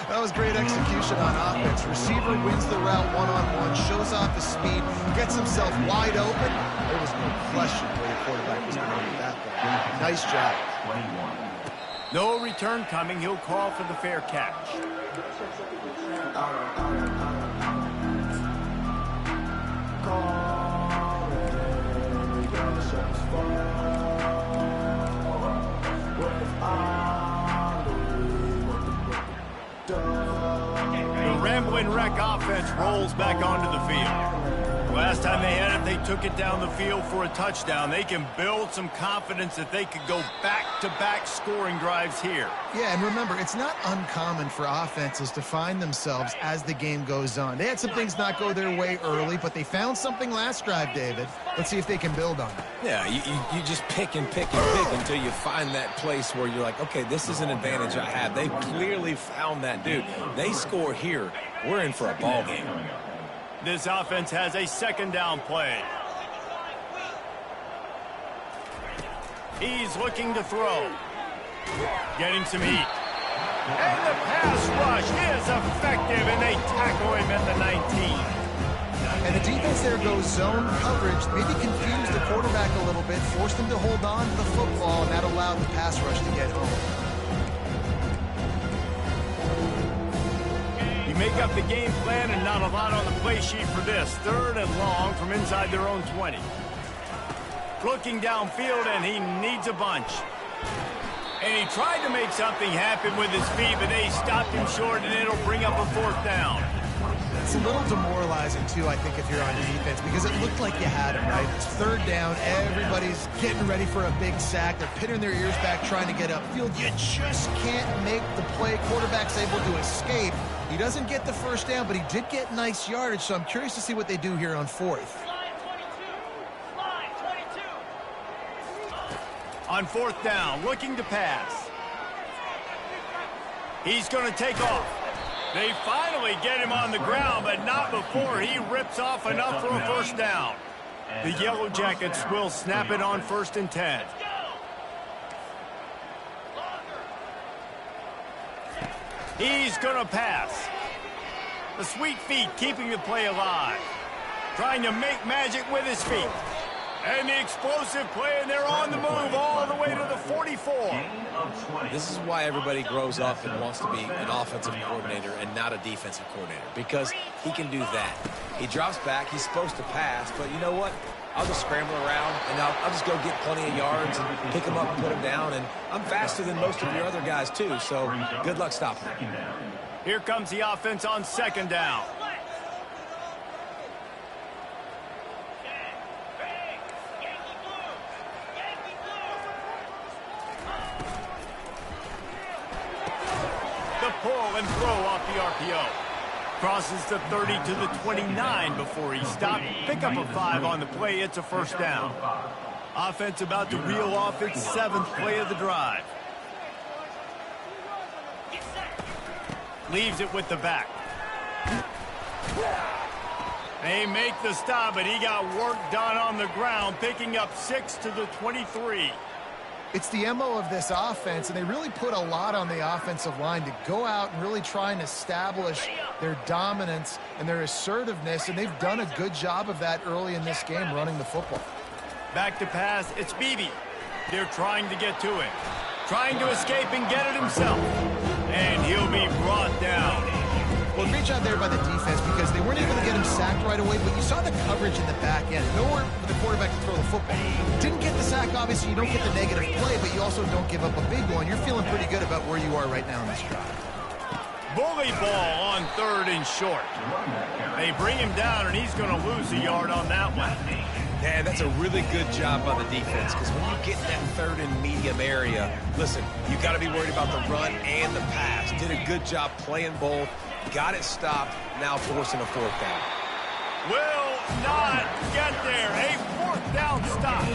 That was great execution on offense. Receiver wins the route one-on-one, shows off his speed, gets himself wide open. There was no question where the quarterback was going with that one. Nice job.
No return coming. He'll call for the fair catch. The Rambling Wreck offense rolls back onto the field. Last time they had it, they took it down the field for a touchdown. They can build some confidence that they could go back-to-back scoring drives here.
Yeah, and remember, it's not uncommon for offenses to find themselves as the game goes on. They had some things not go their way early, but they found something last drive, David. Let's see if they can build on it.
Yeah, you just pick and pick and pick until you find that place where you're like, okay, this is an advantage I have. They clearly found that, dude. They score here. We're in for a ball game.
This offense has a 2nd down play. He's looking to throw. Getting some heat. And the pass rush is effective, and they tackle him at the 19.
And the defense there goes zone coverage, maybe confused the quarterback a little bit, forced him to hold on to the football, and that allowed the pass rush to get home.
You make up the game plan and not a lot on the play sheet for this. 3rd and long from inside their own 20. Looking downfield, and he needs a bunch. And he tried to make something happen with his feet, but they stopped him short, and it'll bring up a 4th down.
It's a little demoralizing, too, I think, if you're on defense, because it looked like you had him, right? It's 3rd down. Everybody's getting ready for a big sack. They're pinning their ears back, trying to get upfield. You just can't make the play. Quarterback's able to escape. He doesn't get the 1st down, but he did get nice yardage, so I'm curious to see what they do here on 4th.
On 4th down, looking to pass. He's going to take off. They finally get him on the ground, but not before he rips off enough for a 1st down. The Yellow Jackets will snap it on 1st and 10. He's going to pass. The sweet feet keeping the play alive. Trying to make magic with his feet. And the explosive play, and they're on the move all the way to the 44.
This is why everybody grows up and wants to be an offensive coordinator and not a defensive coordinator, because he can do that. He drops back. He's supposed to pass, but you know what? I'll just scramble around, and I'll just go get plenty of yards and pick them up and put them down, and I'm faster than most of your other guys, too, so good luck stopping them.
Here comes the offense on 2nd down. The pull and throw off the RPO. Crosses the 30 to the 29 before he stopped. Pick up a 5 on the play. It's a 1st down. Offense about to reel off its 7th play of the drive. Leaves it with the back. They make the stop, but he got work done on the ground, picking up 6 to the 23.
It's the MO of this offense, and they really put a lot on the offensive line to go out and really try and establish their dominance and their assertiveness, and they've done a good job of that early in this game running the football.
Back to pass, it's Beebe. They're trying to get to him. Trying to escape and get it himself. And he'll be brought down.
Well, great job there by the defense because they weren't able to get him sacked right away, but you saw the coverage in the back end. Nowhere for the quarterback to throw the football. Didn't get the sack, obviously. You don't get the negative play, but you also don't give up a big one. You're feeling pretty good about where you are right now in this drive.
Bully ball on 3rd and short. They bring him down, and he's going to lose a yard on that one.
Man, that's a really good job by the defense, because when you get in that third and medium area, listen, you got to be worried about the run and the pass. Did a good job playing both, got it stopped, now forcing a fourth down.
Will not get there. A fourth down stop.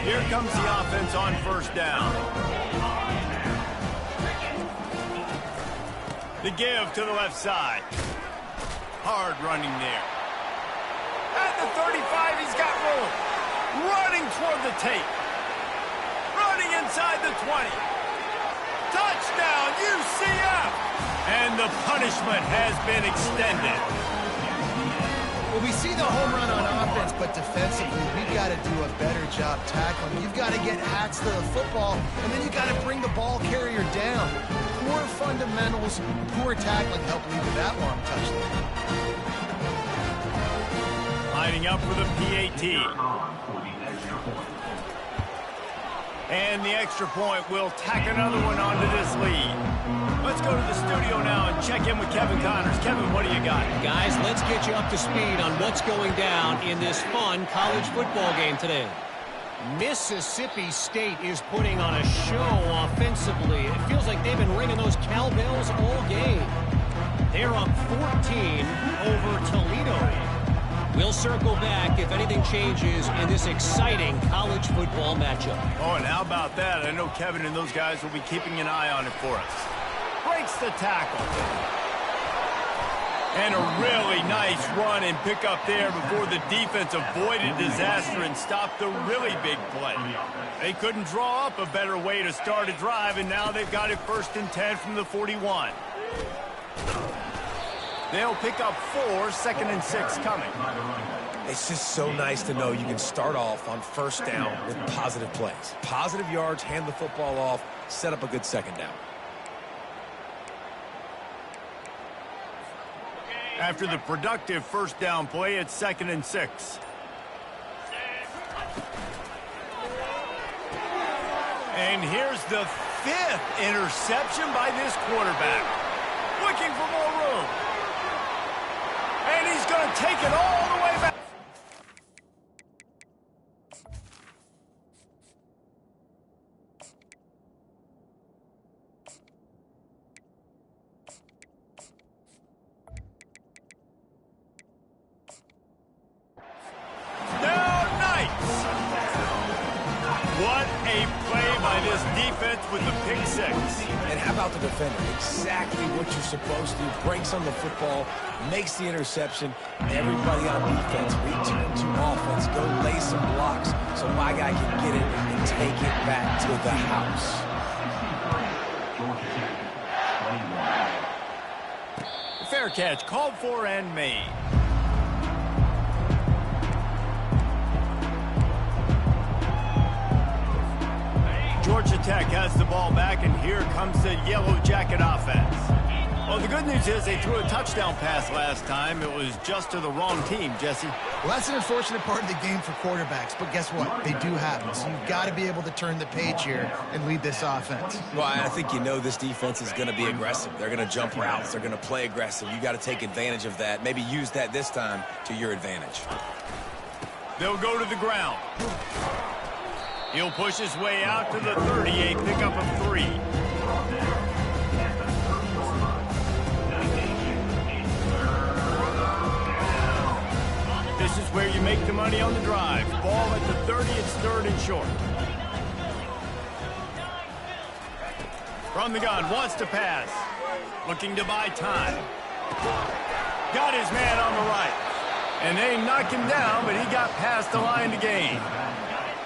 Here comes the offense on first down. The give to the left side. Hard running there. At the 35, he's got room. Running toward the tape. Running inside the 20. Touchdown, UCF! And the punishment has been extended.
Well, we see the home run on offense, but defensively, we've got to do a better job tackling. You've got to get hats to the football, and then you've got to bring the ball carrier down. Poor fundamentals, poor tackling help lead to that long touchdown.
Lining up for the PAT. And the extra point will tack another one onto this lead. Let's go to the studio now and check in with Kevin Connors. Kevin, what do you got?
Guys, let's get you up to speed on what's going down in this fun college football game today. Mississippi State is putting on a show offensively. It feels like they've been ringing those cowbells all game. They're up 14 over Toledo. We'll circle back if anything changes in this exciting college football matchup.
Oh, and how about that? I know Kevin and those guys will be keeping an eye on it for us. Breaks the tackle. And a really nice run and pick up there before the defense avoided disaster and stopped the really big play. They couldn't draw up a better way to start a drive, and now they've got it 1st and 10 from the 41. They'll pick up 4, 2nd and 6 coming.
It's just so nice to know you can start off on first down with positive plays. Positive yards, hand the football off, set up a good second down.
After the productive first down play, it's 2nd and 6. And here's the 5th interception by this quarterback. Looking for more room. And he's going to take it all the way back. Down Knights. What a play by this defense with the pick 6.
And how about the defender? Exactly what you're supposed to. Breaks on the football, makes the interception. Everybody on defense return to offense. Go lay some blocks so my guy can get it and take it back to the house.
Fair catch, called for and made. Georgia Tech has the ball back, and here comes the Yellow Jacket offense. Well, the good news is they threw a touchdown pass last time. It was just to the wrong team, Jesse.
Well, that's an unfortunate part of the game for quarterbacks, but guess what? They do happen, so you've got to be able to turn the page here and lead this offense.
Well, I think you know this defense is going to be aggressive. They're going to jump routes. They're going to play aggressive. You got to take advantage of that. Maybe use that this time to your advantage.
They'll go to the ground. He'll push his way out to the 38, pickup of 3. This is where you make the money on the drive. Ball at the 30, it's 3rd and short. From the gun, wants to pass. Looking to buy time. Got his man on the right. And they knocked him down, but he got past the line to gain.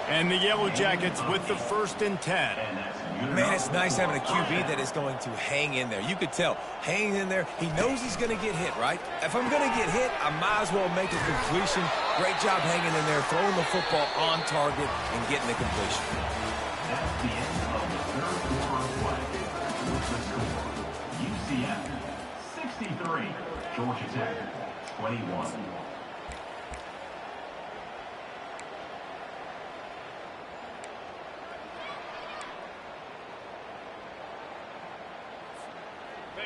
And the Yellow Jackets with the 1st and 10.
Man, it's nice having a QB that is going to hang in there. You could tell, hanging in there, he knows he's going to get hit, right? If I'm going to get hit, I might as well make a completion. Great job hanging in there, throwing the football on target and getting the completion.
That's the end of the 3rd quarter of play. With the score, UCF 63, Georgia Tech 21.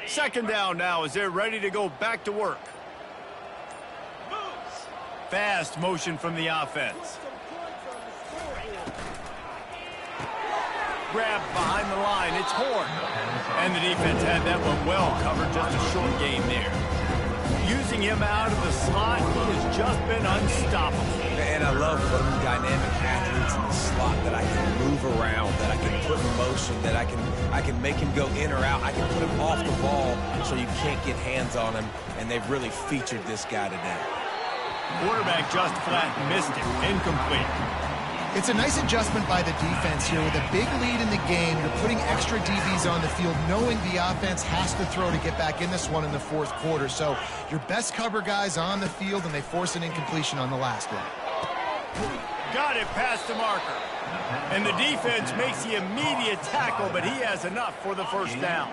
Second down now as they're ready to go back to work. fast motion from the offense. Grab behind the line. It's Horn. And the defense had that one well covered. Just a short game there. Using him out of the slot, he has just been unstoppable.
And I love putting dynamic athletes in the slot that I can move around, that I can put in motion, that I can make him go in or out. I can put him off the ball so you can't get hands on him, and they've really featured this guy today.
Quarterback just flat missed it. Incomplete.
It's a nice adjustment by the defense here. With a big lead in the game, you're putting extra DBs on the field, knowing the offense has to throw to get back in this one in the fourth quarter. So your best cover guys on the field, and they force an incompletion on the last one.
Got it past the marker. And the defense makes the immediate tackle, but he has enough for the first down.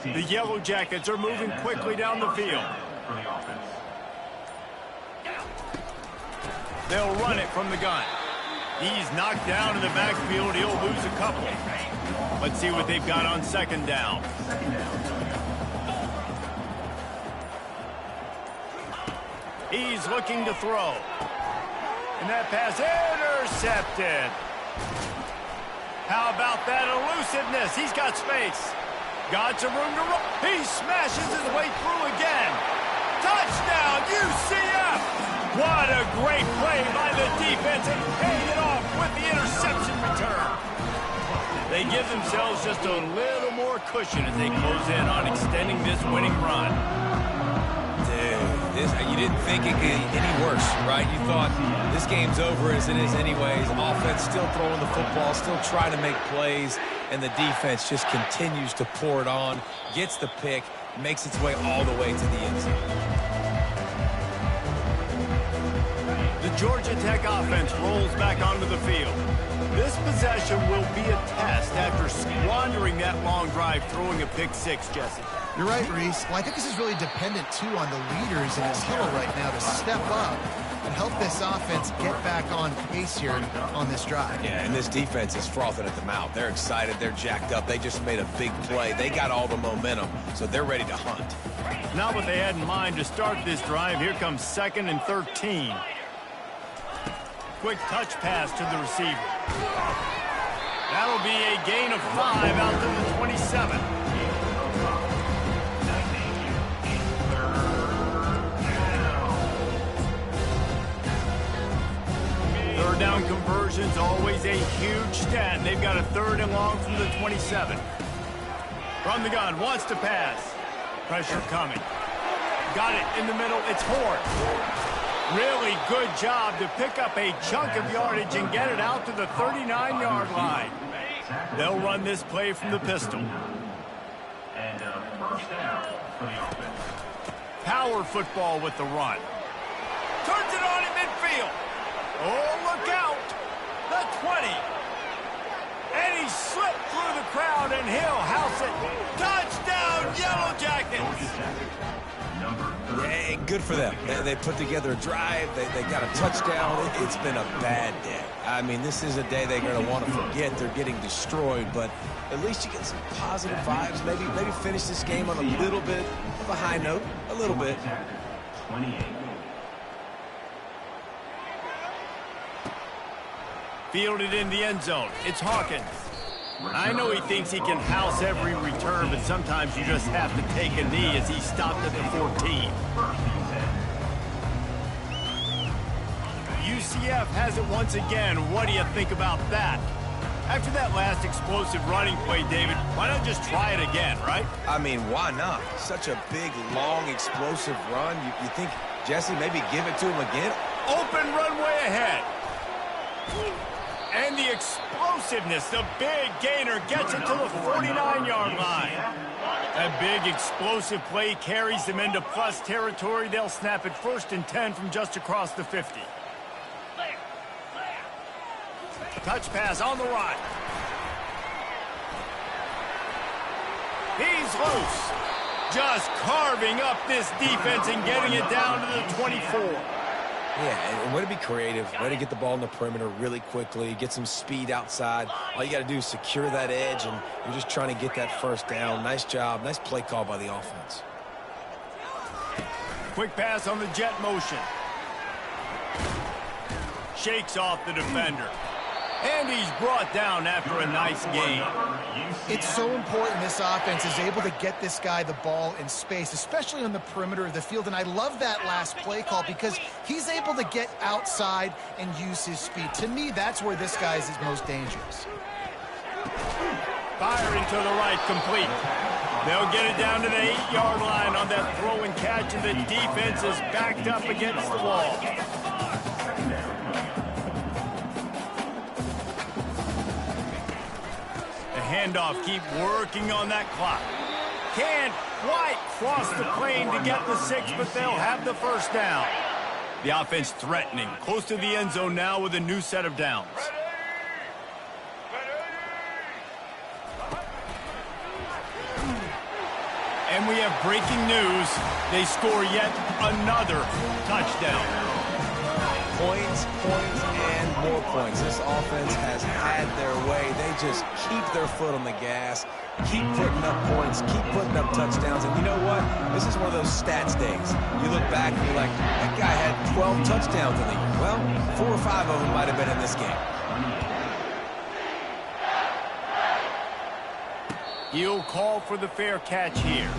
The Yellow Jackets are moving quickly down the field. They'll run it from the gun. He's knocked down in the backfield. He'll lose a couple. Let's see what they've got on second down. He's looking to throw. And that pass intercepted. How about that elusiveness? He's got space. Got some room to run. He smashes his way through again. Touchdown, UCF! What a great play by the defense, and paying it off with the interception return. They give themselves just a little more cushion as they close in on extending this winning run.
Dude, you didn't think it could get any worse, right? You thought this game's over as it is anyways. Offense still throwing the football, still trying to make plays, and the defense just continues to pour it on, gets the pick, makes its way all the way to the end zone.
The Georgia Tech offense rolls back onto the field. This possession will be a test after squandering that long drive, throwing a pick six, Jesse.
You're right, Reese. Well, I think this is really dependent, too, on the leaders in this huddle right now to step up and help this offense get back on pace here on this drive.
Yeah, and this defense is frothing at the mouth. They're excited. They're jacked up. They just made a big play. They got all the momentum, so they're ready to hunt.
Not what they had in mind to start this drive. Here comes 2nd and 13. Quick touch pass to the receiver. That'll be a gain of 5 out to the 27. Third down conversion's always a huge stat. They've got a 3rd and long from the 27. From the gun, wants to pass. Pressure coming. Got it in the middle. It's Horn. Really good job to pick up a chunk of yardage and get it out to the 39-yard line. They'll run this play from the pistol.
And first down for the offense.
Power football with the run. Turns it on in midfield. Oh, look out. The 20. And he slipped through the crowd, and he'll house it. Touchdown, Yellow Jackets.
Yeah, good for them. They put together a drive. They got a touchdown. It's been a bad day. I mean, this is a day they're going to want to forget. They're getting destroyed, but at least you get some positive vibes. Maybe finish this game on a little bit of a high note. A little bit.
28.
Fielded in the end zone. It's Hawkins. I know he thinks he can house every return, but sometimes you just have to take a knee as he stopped at the 14. UCF has it once again. What do you think about that? After that last explosive running play, David, why not just try it again, right?
I mean, why not? Such a big, long, explosive run. You think, Jesse, maybe give it to him again?
Open runway ahead. And the explosiveness, the big gainer gets it to the 49-yard line. That big explosive play carries them into plus territory. They'll snap it 1st and 10 from just across the 50. Touch pass on the right. He's loose. Just carving up this defense and getting it down to the 24.
Yeah, and way to be creative, way to get the ball in the perimeter really quickly, get some speed outside. All you got to do is secure that edge, and you're just trying to get that first down. Nice job, nice play call by the offense.
Quick pass on the jet motion. shakes off the defender. And he's brought down after a nice game.
It's so important this offense is able to get this guy the ball in space, especially on the perimeter of the field. And I love that last play call because he's able to get outside and use his speed. To me, that's where this guy is most dangerous.
Firing to the right, complete. They'll get it down to the 8-yard line on that throw and catch, and the defense is backed up against the wall. The handoff, keep working on that clock. Can't quite cross the plane to get the 6, but they'll have the first down. The offense threatening, close to the end zone now with a new set of downs. And we have breaking news. They score yet another touchdown.
Points, and more points. This offense has had their way. They just keep their foot on the gas, keep putting up points, keep putting up touchdowns. And you know what? This is one of those stats days. You look back and you're like, that guy had 12 touchdowns in the year. Well, 4 or 5 of them might have been in this game.
He'll call for the fair catch here.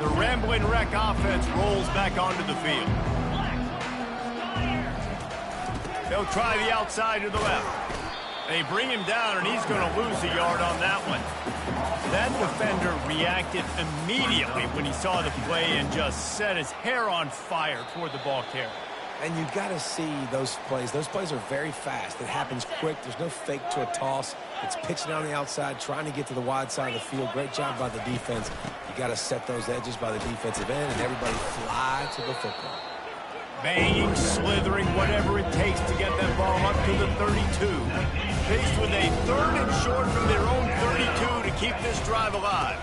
The Rambling Wreck offense rolls back onto the field. They'll try the outside to the left. They bring him down, and he's going to lose a yard on that one. That defender reacted immediately when he saw the play and just set his hair on fire toward the ball carrier.
And you've got to see those plays. Those plays are very fast. It happens quick. There's no fake to a toss. It's pitching on the outside, trying to get to the wide side of the field. Great job by the defense. You got to set those edges by the defensive end, and everybody fly to the football.
Banging, slithering, whatever it takes to get that ball up to the 32. Faced with a 3rd and short from their own 32 to keep this drive alive.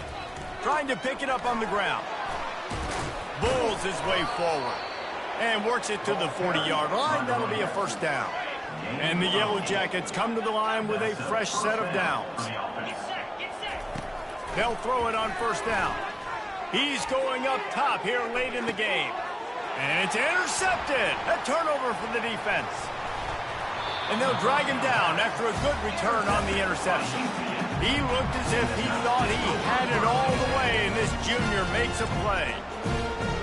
Trying to pick it up on the ground. Bulls his way forward. And works it to the 40-yard line. That'll be a first down. And the Yellow Jackets come to the line with a fresh set of downs. They'll throw it on first down. He's going up top here late in the game. And it's intercepted. A turnover for the defense. And they'll drag him down after a good return on the interception. He looked as if he thought he had it all the way, and this junior makes a play.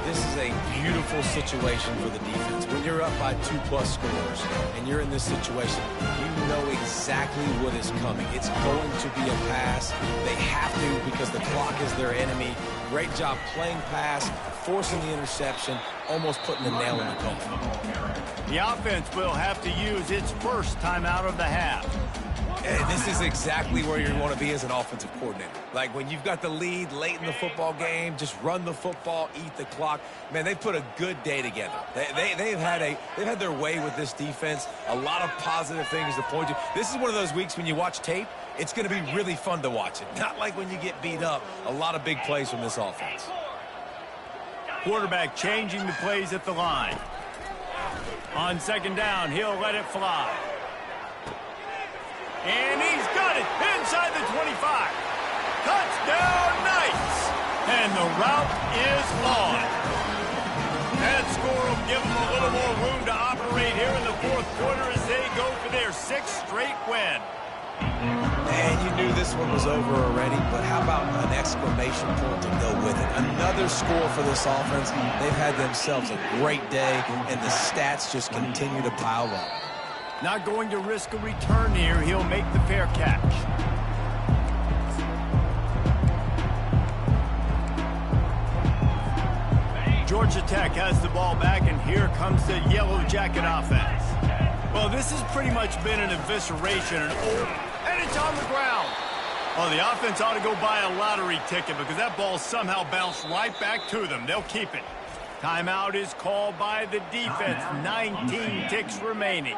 This is a beautiful situation for the defense. When you're up by 2+ scores and you're in this situation, you know exactly what is coming. It's going to be a pass. They have to because the clock is their enemy. Great job playing pass, forcing the interception, almost putting the nail in the coffin.
The offense will have to use its first timeout of the half.
And this is exactly where you want to be as an offensive coordinator. Like when you've got the lead late in the football game, just run the football, eat the clock. Man, they've put a good day together. They've had their way with this defense. A lot of positive things to point to. This is one of those weeks when you watch tape, it's going to be really fun to watch it. Not like when you get beat up. A lot of big plays from this offense.
Quarterback changing the plays at the line. On second down, he'll let it fly. And he's got it inside the 25. Touchdown, Knights! And the route is on. That score will give them a little more room to operate here in the fourth quarter as they go for their 6th straight win.
And you knew this one was over already, but how about an exclamation point to go with it? Another score for this offense. They've had themselves a great day, and the stats just continue to pile up.
Not going to risk a return here. He'll make the fair catch. Georgia Tech has the ball back, and here comes the Yellow Jacket offense. Well, this has pretty much been an evisceration, and it's on the ground. Well, the offense ought to go buy a lottery ticket because that ball somehow bounced right back to them. They'll keep it. Timeout is called by the defense. 19 ticks remaining.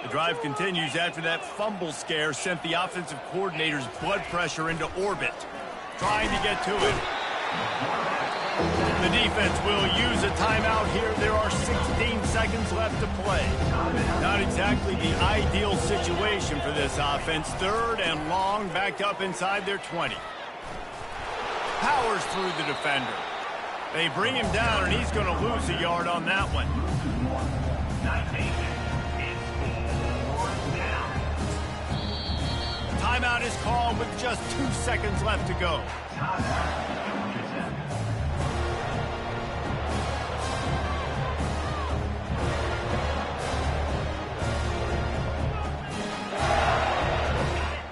The drive continues after that fumble scare sent the offensive coordinator's blood pressure into orbit. Trying to get to it. The defense will use a timeout here. There are 16 seconds left to play. Not exactly the ideal situation for this offense. 3rd and long, backed up inside their 20. powers through the defender. They bring him down, and he's going to lose a yard on that one. Timeout is called with just 2 seconds left to go.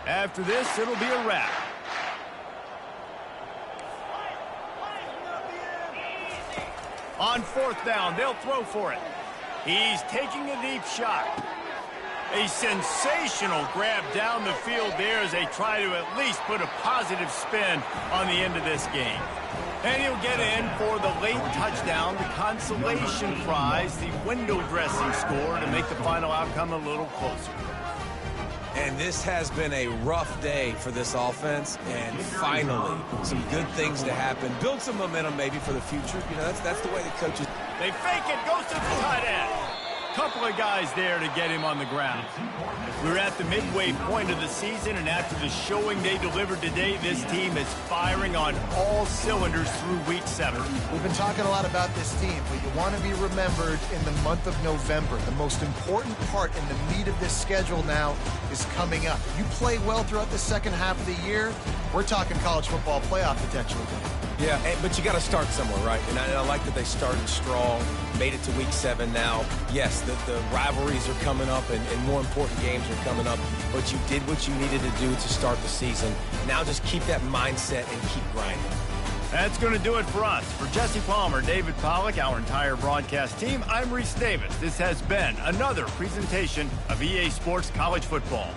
After this, it'll be a wrap. On 4th down, they'll throw for it. He's taking a deep shot. A sensational grab down the field there as they try to at least put a positive spin on the end of this game. And he'll get in for the late touchdown, the consolation prize, the window dressing score to make the final outcome a little closer.
And this has been a rough day for this offense, and finally, some good things to happen. Build some momentum maybe for the future. You know, that's the way the coaches...
They fake it, goes to the tight end. Couple of guys there to get him on the ground. We're at the midway point of the season, and after the showing they delivered today, this team is firing on all cylinders through week 7.
We've been talking a lot about this team, but you want to be remembered in the month of November. The most important part in the meat of this schedule now is coming up. You play well throughout the second half of the year, we're talking college football playoff potential.
Yeah, but you got to start somewhere, right? And I like that they started strong, made it to week 7 now. Yes, the rivalries are coming up, and more important games are coming up, but you did what you needed to do to start the season. Now just keep that mindset and keep grinding.
That's going to do it for us. For Jesse Palmer, David Pollack, our entire broadcast team, I'm Reese Davis. This has been another presentation of EA Sports College Football.